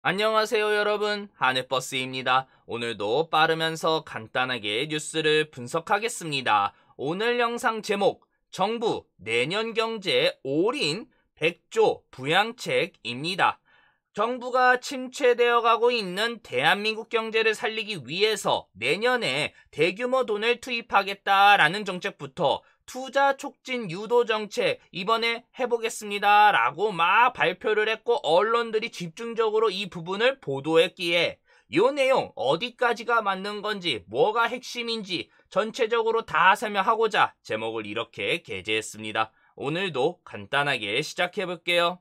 안녕하세요 여러분, 하늘버스입니다. 오늘도 빠르면서 간단하게 뉴스를 분석하겠습니다. 오늘 영상 제목, 정부 내년 경제 올인 100조 부양책입니다. 정부가 침체되어 가고 있는 대한민국 경제를 살리기 위해서 내년에 대규모 돈을 투입하겠다라는 정책부터 투자 촉진 유도 정책 이번에 해보겠습니다 라고 막 발표를 했고 언론들이 집중적으로 이 부분을 보도했기에 이 내용 어디까지가 맞는 건지 뭐가 핵심인지 전체적으로 다 설명하고자 제목을 이렇게 게재했습니다. 오늘도 간단하게 시작해볼게요.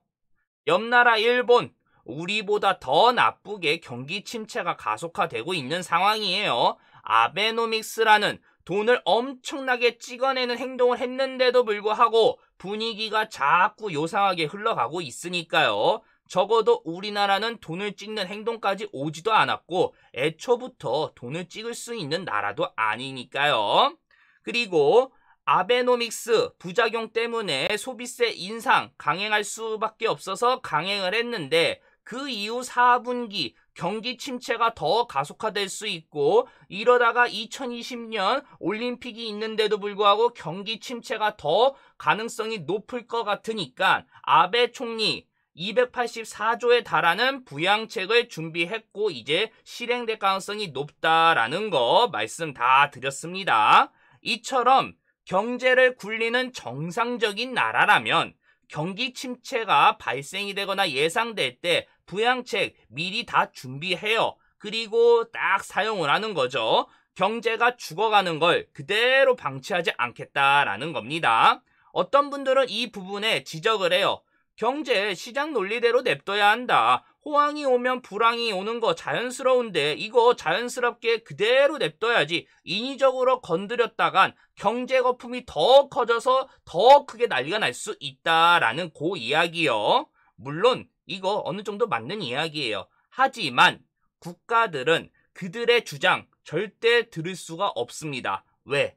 옆나라 일본, 우리보다 더 나쁘게 경기 침체가 가속화되고 있는 상황이에요. 아베노믹스라는 돈을 엄청나게 찍어내는 행동을 했는데도 불구하고 분위기가 자꾸 요상하게 흘러가고 있으니까요. 적어도 우리나라는 돈을 찍는 행동까지 오지도 않았고 애초부터 돈을 찍을 수 있는 나라도 아니니까요. 그리고 아베노믹스 부작용 때문에 소비세 인상 강행할 수밖에 없어서 강행을 했는데 그 이후 4분기 경기 침체가 더 가속화될 수 있고 이러다가 2020년 올림픽이 있는데도 불구하고 경기 침체가 더 가능성이 높을 것 같으니까 아베 총리 284조에 달하는 부양책을 준비했고 이제 실행될 가능성이 높다라는 거 말씀 다 드렸습니다. 이처럼 경제를 굴리는 정상적인 나라라면 경기 침체가 발생이 되거나 예상될 때 부양책 미리 다 준비해요. 그리고 딱 사용을 하는 거죠. 경제가 죽어가는 걸 그대로 방치하지 않겠다라는 겁니다. 어떤 분들은 이 부분에 지적을 해요. 경제 시장 논리대로 냅둬야 한다. 호황이 오면 불황이 오는 거 자연스러운데 이거 자연스럽게 그대로 냅둬야지 인위적으로 건드렸다간 경제 거품이 더 커져서 더 크게 난리가 날 수 있다라는 그 이야기요. 물론 이거 어느 정도 맞는 이야기예요. 하지만 국가들은 그들의 주장 절대 들을 수가 없습니다. 왜?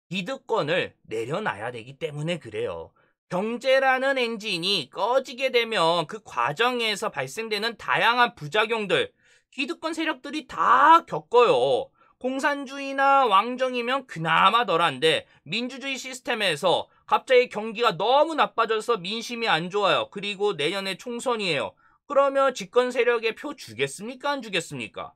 기득권을 내려놔야 되기 때문에 그래요. 경제라는 엔진이 꺼지게 되면 그 과정에서 발생되는 다양한 부작용들, 기득권 세력들이 다 겪어요. 공산주의나 왕정이면 그나마 덜한데 민주주의 시스템에서 갑자기 경기가 너무 나빠져서 민심이 안 좋아요. 그리고 내년에 총선이에요. 그러면 집권 세력에 표 주겠습니까? 안 주겠습니까?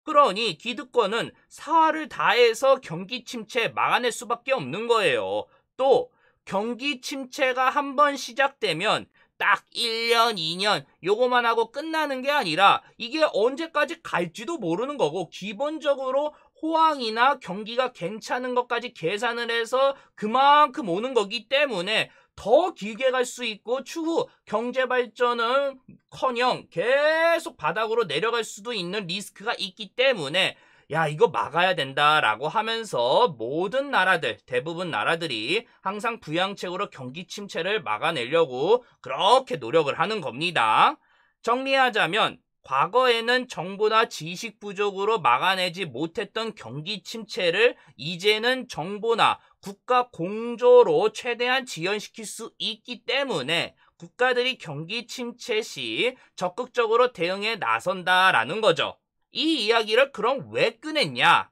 그러니 기득권은 사활을 다해서 경기 침체 막아낼 수밖에 없는 거예요. 또 경기 침체가 한번 시작되면 딱 1년, 2년 요거만 하고 끝나는 게 아니라 이게 언제까지 갈지도 모르는 거고 기본적으로 호황이나 경기가 괜찮은 것까지 계산을 해서 그만큼 오는 거기 때문에 더 길게 갈 수 있고 추후 경제 발전은 커녕 계속 바닥으로 내려갈 수도 있는 리스크가 있기 때문에 야 이거 막아야 된다라고 하면서 모든 나라들, 대부분 나라들이 항상 부양책으로 경기 침체를 막아내려고 그렇게 노력을 하는 겁니다. 정리하자면 과거에는 정보나 지식 부족으로 막아내지 못했던 경기 침체를 이제는 정보나 국가 공조로 최대한 지연시킬 수 있기 때문에 국가들이 경기 침체 시 적극적으로 대응에 나선다라는 거죠. 이 이야기를 그럼 왜 꺼냈냐?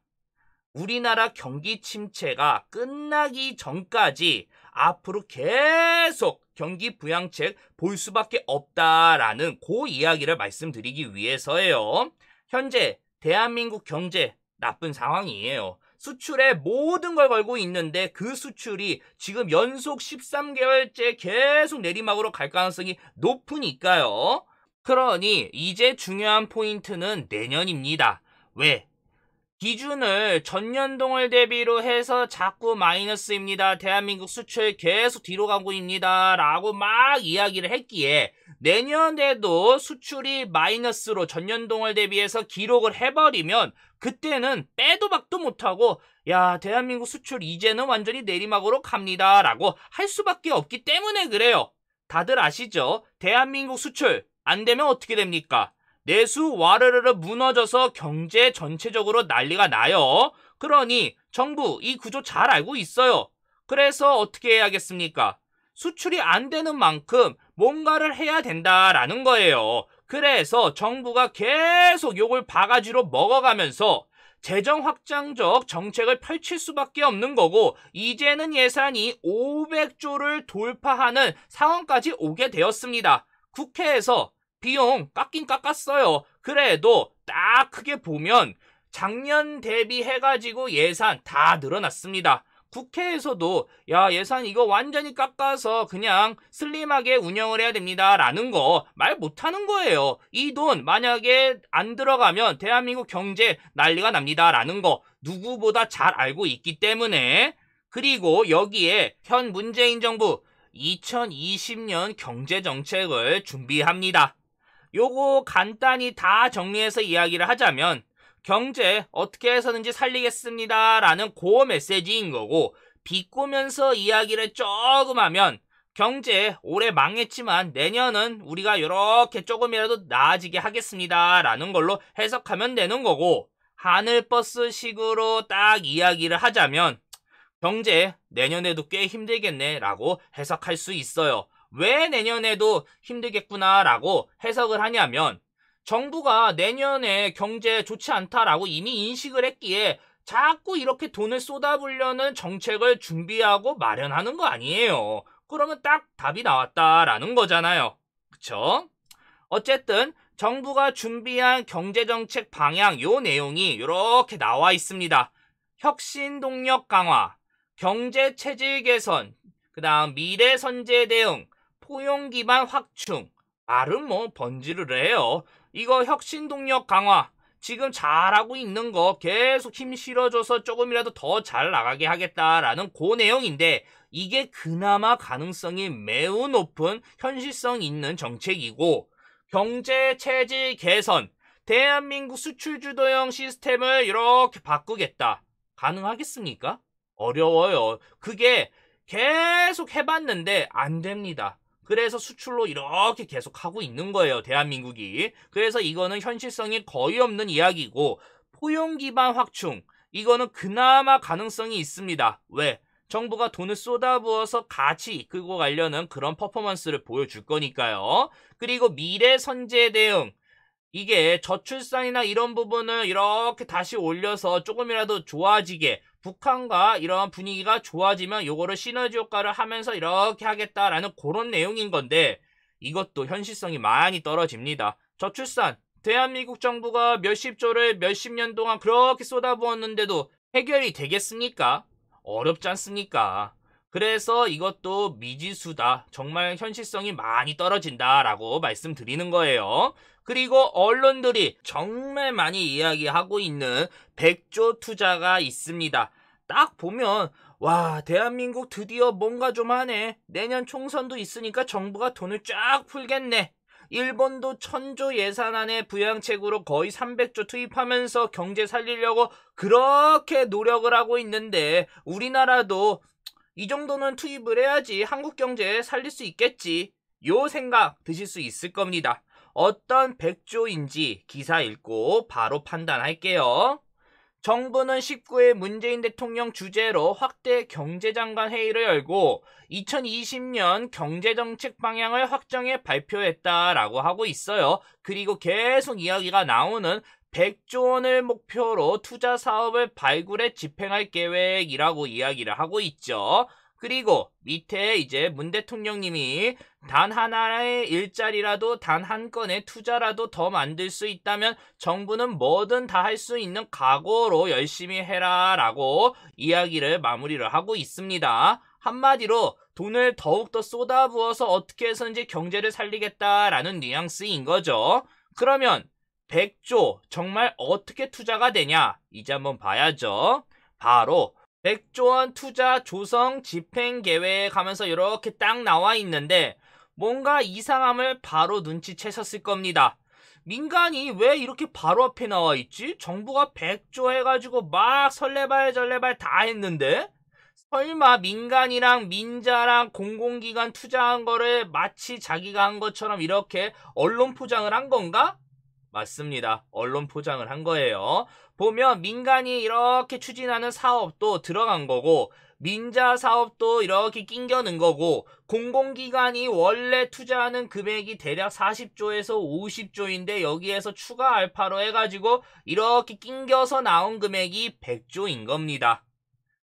우리나라 경기 침체가 끝나기 전까지 앞으로 계속 경기 부양책 볼 수밖에 없다라는 그 이야기를 말씀드리기 위해서예요. 현재 대한민국 경제 나쁜 상황이에요. 수출에 모든 걸 걸고 있는데 그 수출이 지금 연속 13개월째 계속 내리막으로 갈 가능성이 높으니까요. 그러니 이제 중요한 포인트는 내년입니다. 왜? 기준을 전년동을 대비로 해서 자꾸 마이너스입니다. 대한민국 수출 계속 뒤로 가고 있습니다. 라고 막 이야기를 했기에 내년에도 수출이 마이너스로 전년동을 대비해서 기록을 해버리면 그때는 빼도 박도 못하고 야 대한민국 수출 이제는 완전히 내리막으로 갑니다. 라고 할 수밖에 없기 때문에 그래요. 다들 아시죠? 대한민국 수출 안 되면 어떻게 됩니까? 내수 와르르르 무너져서 경제 전체적으로 난리가 나요. 그러니 정부 이 구조 잘 알고 있어요. 그래서 어떻게 해야겠습니까? 수출이 안 되는 만큼 뭔가를 해야 된다라는 거예요. 그래서 정부가 계속 욕을 바가지로 먹어가면서 재정 확장적 정책을 펼칠 수밖에 없는 거고, 이제는 예산이 500조를 돌파하는 상황까지 오게 되었습니다. 국회에서 비용 깎긴 깎았어요. 그래도 딱 크게 보면 작년 대비해가지고 예산 다 늘어났습니다. 국회에서도 야, 예산 이거 완전히 깎아서 그냥 슬림하게 운영을 해야 됩니다 라는 거 말 못하는 거예요. 이 돈 만약에 안 들어가면 대한민국 경제 난리가 납니다 라는 거 누구보다 잘 알고 있기 때문에. 그리고 여기에 현 문재인 정부 2020년 경제정책을 준비합니다. 요거 간단히 다 정리해서 이야기를 하자면 경제 어떻게 해서든지 살리겠습니다 라는 그 메시지인 거고, 비꼬면서 이야기를 조금 하면 경제 올해 망했지만 내년은 우리가 이렇게 조금이라도 나아지게 하겠습니다 라는 걸로 해석하면 되는 거고, 하늘버스 식으로 딱 이야기를 하자면 경제 내년에도 꽤 힘들겠네 라고 해석할 수 있어요. 왜 내년에도 힘들겠구나 라고 해석을 하냐면 정부가 내년에 경제 좋지 않다라고 이미 인식을 했기에 자꾸 이렇게 돈을 쏟아부려는 정책을 준비하고 마련하는 거 아니에요. 그러면 딱 답이 나왔다라는 거잖아요. 그쵸? 어쨌든 정부가 준비한 경제정책 방향 요 내용이 이렇게 나와 있습니다. 혁신동력 강화, 경제체질 개선, 그 다음 미래선제 대응, 포용기반 확충. 말은 뭐 번지를 해요. 이거 혁신동력 강화 지금 잘하고 있는 거 계속 힘 실어줘서 조금이라도 더 잘 나가게 하겠다라는 그 내용인데, 이게 그나마 가능성이 매우 높은 현실성 있는 정책이고, 경제체질 개선, 대한민국 수출주도형 시스템을 이렇게 바꾸겠다. 가능하겠습니까? 어려워요. 그게 계속 해봤는데 안 됩니다. 그래서 수출로 이렇게 계속 하고 있는 거예요, 대한민국이. 그래서 이거는 현실성이 거의 없는 이야기고, 포용 기반 확충, 이거는 그나마 가능성이 있습니다. 왜? 정부가 돈을 쏟아부어서 같이 이끌고 가려는 그런 퍼포먼스를 보여줄 거니까요. 그리고 미래 선제 대응, 이게 저출산이나 이런 부분을 이렇게 다시 올려서 조금이라도 좋아지게, 북한과 이런 분위기가 좋아지면 요거를 시너지 효과를 하면서 이렇게 하겠다라는 그런 내용인 건데, 이것도 현실성이 많이 떨어집니다. 저출산, 대한민국 정부가 몇십 조를 몇십 년 동안 그렇게 쏟아부었는데도 해결이 되겠습니까? 어렵지 않습니까? 그래서 이것도 미지수다. 정말 현실성이 많이 떨어진다라고 말씀드리는 거예요. 그리고 언론들이 정말 많이 이야기하고 있는 100조 투자가 있습니다. 딱 보면 와, 대한민국 드디어 뭔가 좀 하네. 내년 총선도 있으니까 정부가 돈을 쫙 풀겠네. 일본도 1000조 예산안에 부양책으로 거의 300조 투입하면서 경제 살리려고 그렇게 노력을 하고 있는데, 우리나라도 이 정도는 투입을 해야지 한국 경제 살릴 수 있겠지. 요 생각 드실 수 있을 겁니다. 어떤 100조인지 기사 읽고 바로 판단할게요. 정부는 19일 문재인 대통령 주재로 확대 경제장관 회의를 열고 2020년 경제정책 방향을 확정해 발표했다라고 하고 있어요. 그리고 계속 이야기가 나오는 100조 원을 목표로 투자 사업을 발굴해 집행할 계획이라고 이야기를 하고 있죠. 그리고 밑에 이제 문 대통령님이 단 하나의 일자리라도 단 한 건의 투자라도 더 만들 수 있다면 정부는 뭐든 다 할 수 있는 각오로 열심히 해라 라고 이야기를 마무리를 하고 있습니다. 한마디로 돈을 더욱더 쏟아부어서 어떻게 해서든지 경제를 살리겠다라는 뉘앙스인 거죠. 그러면 100조 정말 어떻게 투자가 되냐? 이제 한번 봐야죠. 바로 100조 원 투자 조성 집행 계획 하면서 이렇게 딱 나와 있는데, 뭔가 이상함을 바로 눈치채셨을 겁니다. 민간이 왜 이렇게 바로 앞에 나와 있지? 정부가 100조 해가지고 막 설레발절레발 다 했는데? 설마 민간이랑 민자랑 공공기관 투자한 거를 마치 자기가 한 것처럼 이렇게 언론 포장을 한 건가? 맞습니다. 언론 포장을 한 거예요. 보면 민간이 이렇게 추진하는 사업도 들어간 거고, 민자 사업도 이렇게 낑겨는 거고 공공기관이 원래 투자하는 금액이 대략 40조에서 50조인데 여기에서 추가 알파로 해가지고 이렇게 낑겨서 나온 금액이 100조인 겁니다.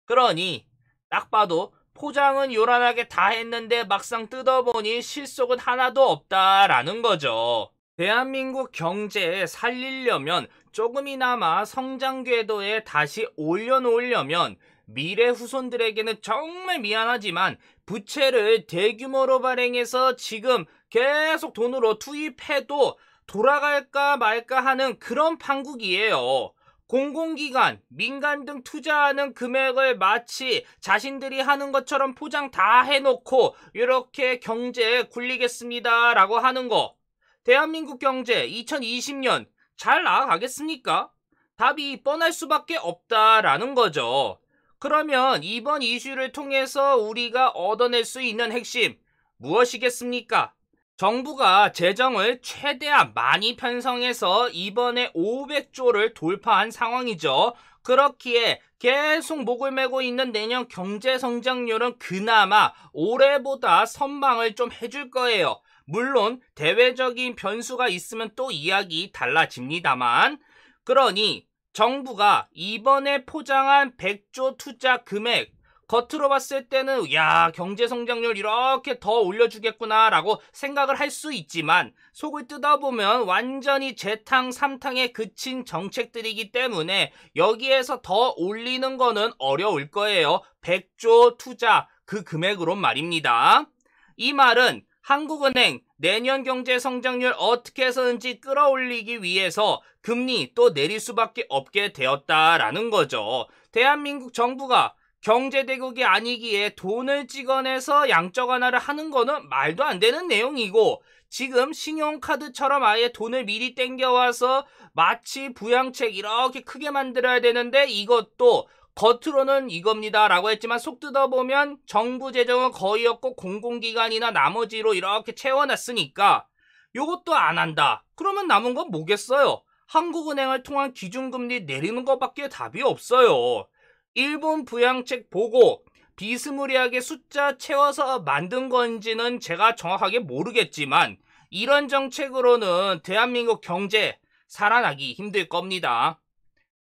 그러니 딱 봐도 포장은 요란하게 다 했는데 막상 뜯어보니 실속은 하나도 없다라는 거죠. 대한민국 경제에 살리려면 조금이나마 성장 궤도에 다시 올려놓으려면 미래 후손들에게는 정말 미안하지만 부채를 대규모로 발행해서 지금 계속 돈으로 투입해도 돌아갈까 말까 하는 그런 판국이에요. 공공기관, 민간 등 투자하는 금액을 마치 자신들이 하는 것처럼 포장 다 해놓고 이렇게 경제에 굴리겠습니다 라고 하는 거. 대한민국 경제 2020년 잘 나아가겠습니까? 답이 뻔할 수밖에 없다라는 거죠. 그러면 이번 이슈를 통해서 우리가 얻어낼 수 있는 핵심 무엇이겠습니까? 정부가 재정을 최대한 많이 편성해서 이번에 500조를 돌파한 상황이죠. 그렇기에 계속 목을 메고 있는 내년 경제 성장률은 그나마 올해보다 선방을 좀 해줄 거예요. 물론 대외적인 변수가 있으면 또 이야기 달라집니다만, 그러니 정부가 이번에 포장한 100조 투자 금액, 겉으로 봤을 때는 야, 경제 성장률 이렇게 더 올려주겠구나 라고 생각을 할 수 있지만 속을 뜯어보면 완전히 재탕 삼탕에 그친 정책들이기 때문에 여기에서 더 올리는 거는 어려울 거예요. 100조 투자 그 금액으로 말입니다. 이 말은 한국은행 내년 경제 성장률 어떻게 해서든지 끌어올리기 위해서 금리 또 내릴 수밖에 없게 되었다라는 거죠. 대한민국 정부가 경제대국이 아니기에 돈을 찍어내서 양적 완화를 하는 거는 말도 안 되는 내용이고, 지금 신용카드처럼 아예 돈을 미리 땡겨와서 마치 부양책 이렇게 크게 만들어야 되는데 이것도 겉으로는 이겁니다 라고 했지만 속 뜯어보면 정부 재정은 거의 없고 공공기관이나 나머지로 이렇게 채워놨으니까 요것도 안 한다. 그러면 남은 건 뭐겠어요? 한국은행을 통한 기준금리 내리는 것밖에 답이 없어요. 일본 부양책 보고 비스무리하게 숫자 채워서 만든 건지는 제가 정확하게 모르겠지만 이런 정책으로는 대한민국 경제 살아나기 힘들 겁니다.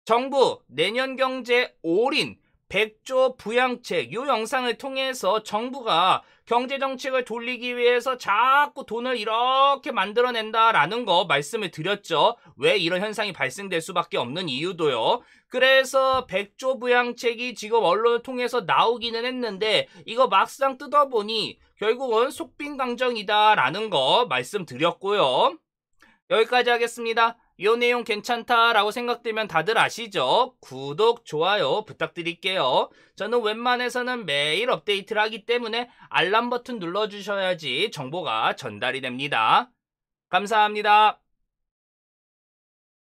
정부 내년 경제 올인 100조 부양책 이 영상을 통해서 정부가 경제정책을 돌리기 위해서 자꾸 돈을 이렇게 만들어낸다라는 거 말씀을 드렸죠. 왜 이런 현상이 발생될 수밖에 없는 이유도요. 그래서 100조 부양책이 지금 언론을 통해서 나오기는 했는데 이거 막상 뜯어보니 결국은 속빈강정이다라는 거 말씀드렸고요. 여기까지 하겠습니다. 이 내용 괜찮다라고 생각되면 다들 아시죠? 구독, 좋아요 부탁드릴게요. 저는 웬만해서는 매일 업데이트를 하기 때문에 알람 버튼 눌러주셔야지 정보가 전달이 됩니다. 감사합니다.